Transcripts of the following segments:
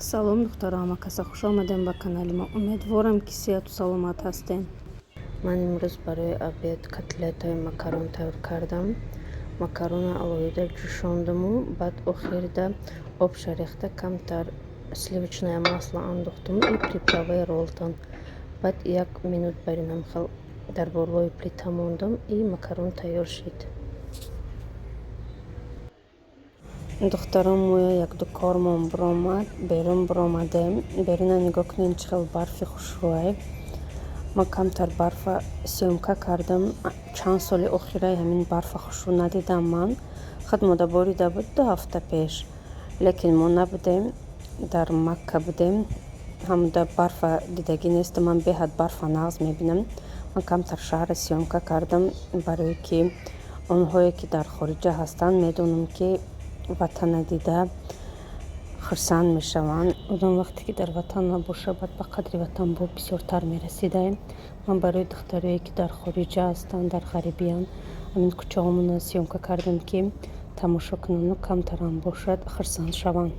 салом духтароама, каса хуш омадем ба канали мо. Умедворам ки сеҳату саломат ҳастем. Ман имрӯз барои обед котлетаи макарон тайёр кардам. Макаронро алоҳида ҷӯшондаму баъд охирда обша рехта камтар сливочное масло андохтам и приправаи роллтон. Баъд 1 минут барин ҳамхел дар болои плита мондам и макарон тайёр шид. Духтаром моя як-ду кормон биромад, берун биромадем. Беруна нигоҳ кунед чӣ хел барфи хушрӯай. Ман камтар барфа сёмка кардам. Чанд соли охираи ҳамин барфа хушрӯ надидам ман. Хидмода борида буд 2 ҳафта пеш. Лекин мо набудем, дар Макка будем. Ҳамуда барфа дидагӣ нест. Ман беҳад барфа нағз мебинам. Ман камтар шаҳра сёмка кардам, барое ки онҳое ки дар хориҷа ҳастанд медонам ки ватана дида хурсанд мешаванд. Одам вақте ки дар ватан набошад баъд ба қадри ватанбо бисёртар мерасидаем. Ман барои духтарое ки дар хориҷа ҳастанд, дар ғарибиянд, ҳамин кӯчаҳомона сёмка кардам ки тамошо кунанд, камтарам бошад, хурсанд шаванд.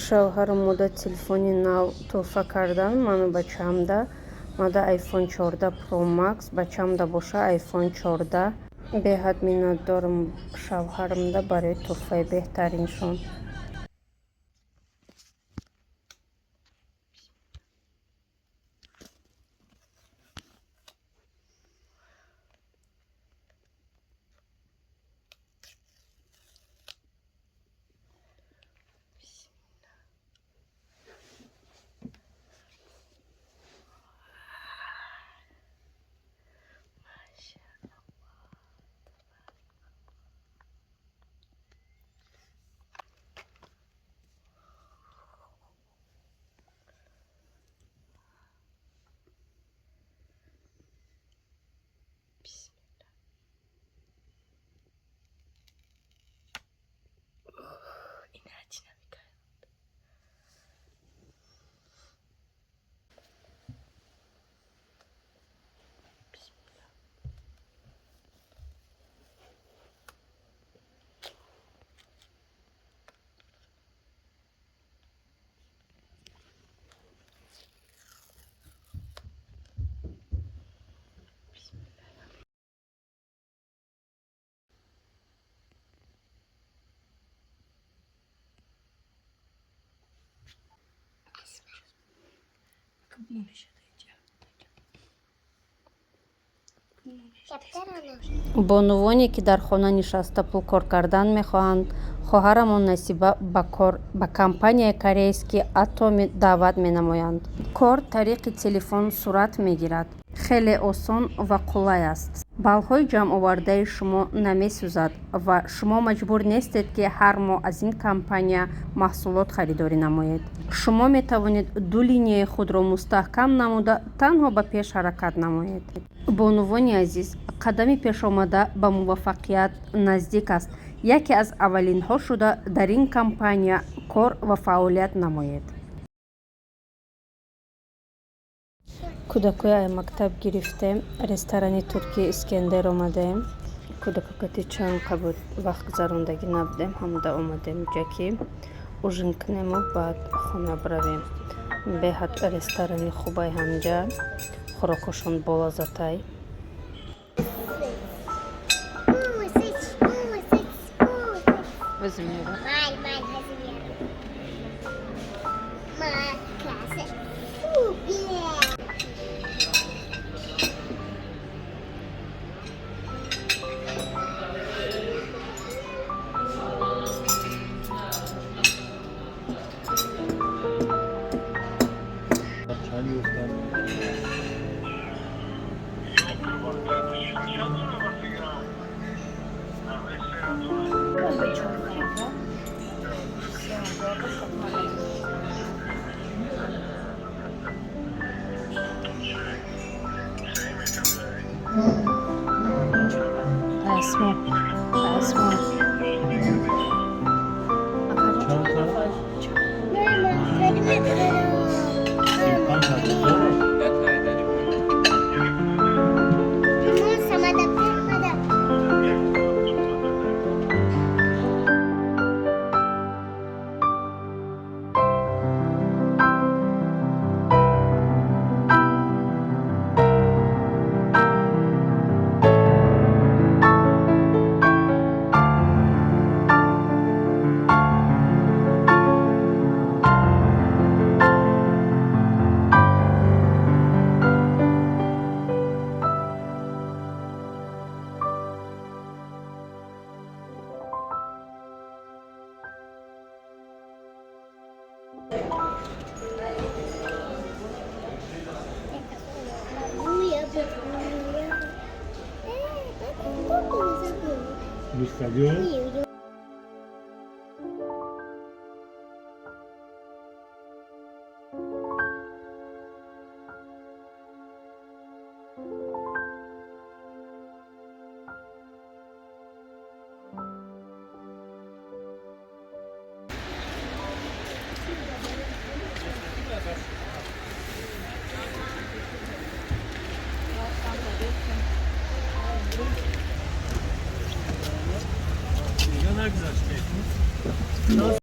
Шавҳарам мода телефони нав тӯҳфа кардан ману бачаамда. Мада iPhone 14 Pro Max, бачаамда боша iPhone 14. Беҳад миннатдорам шавҳарамда барои тӯҳфаи беҳтариншон. Бонувоне ки дар хона нишаста пулкор кардан мехоҳанд, хоҳарамон Насиба ба компанияи корейскии Atomy даъват менамоянд. Кор тариқи телефон сурат мегирад. Хеле осон ва қулай аст. Баллҳои ҷамъовардаи шумо намесӯзад ва шумо маҷбур нестед ки ҳар моҳ аз ин компания маҳсулот харидорӣ намоед. Шумо метавонед 2 линияи худро мустаҳкам намуда танҳо ба пеш ҳаракат намоед. Бонувони азиз, қадами пешомада ба муваффақият наздик аст. Яке аз аввалинҳо шуда дар ин компания кор ва фаъолият намоед. Кӯдакояи мактаб гирифтем, ресторани туркии Искендер омадаем. Кӯдакоти чанд қабуд вақт гузарондагӣ набудем, ҳамуда омадем ҷа ки ужин кунему, баъд хона биравем. Беҳад ресторани хубай ҳамҷа, хӯрокҳошон болаззатай. Gustario. Ne güzel çıkıyor.